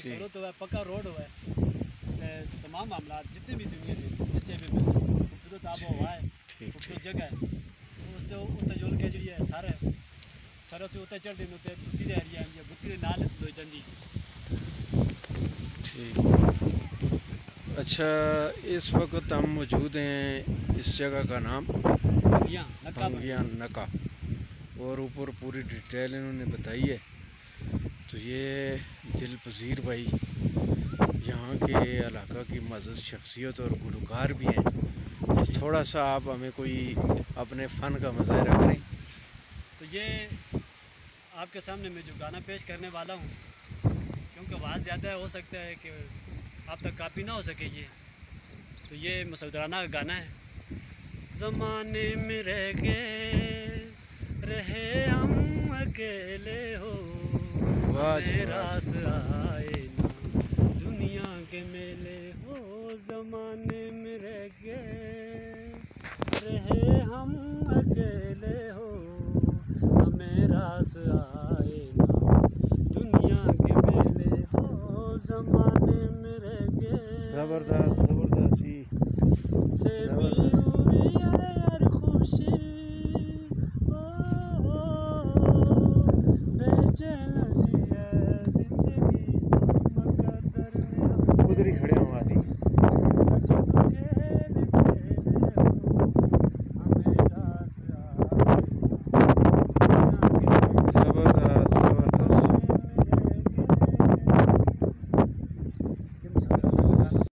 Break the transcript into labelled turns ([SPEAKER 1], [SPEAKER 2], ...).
[SPEAKER 1] जरूरत हुआ पक्का रोड हुआ तमाम मामला जितने भी दुनिया के इस जगह में खूबसूरत आबो हवा है, खूबसूरत जगह है उसते उत्ते जुल के जी है सारे सारे उत्ते चढ़ते उत्ते बुत्ती दे एरिया है बुत्ती दे नाल लोई जंदी।
[SPEAKER 2] ठीक। अच्छा, इस वक्त हम मौजूद हैं, इस जगह का नाम भंगिया नका और ऊपर पूरी डिटेल इन्होंने बताई है। तो ये दिल पजीर भाई यहाँ के इलाका की मज़हब शख्सियत और गुलकार भी हैं। तो थोड़ा सा आप हमें कोई अपने फ़न का मुज़ाहरा करें।
[SPEAKER 1] तो ये आपके सामने मैं जो गाना पेश करने वाला हूँ, क्योंकि आवाज़ ज़्यादा हो सकता है कि आप तक काफ़ी ना हो सके तो ये मसूदराना का गाना है। ज़माने में रह गए रहे हम अकेले हो, रास आए ना दुनिया के मेले हो। ज़माने में रह गए रहे हम अकेले हो, हमें रास आए ना दुनिया के मेले हो। ज़माने में रह गए
[SPEAKER 2] ज़बरदस्त ज़बरदस्ती
[SPEAKER 1] से भी हुई यार खुशी बेचैन सी है जिंदगी मगर
[SPEAKER 2] उधर ही खड़े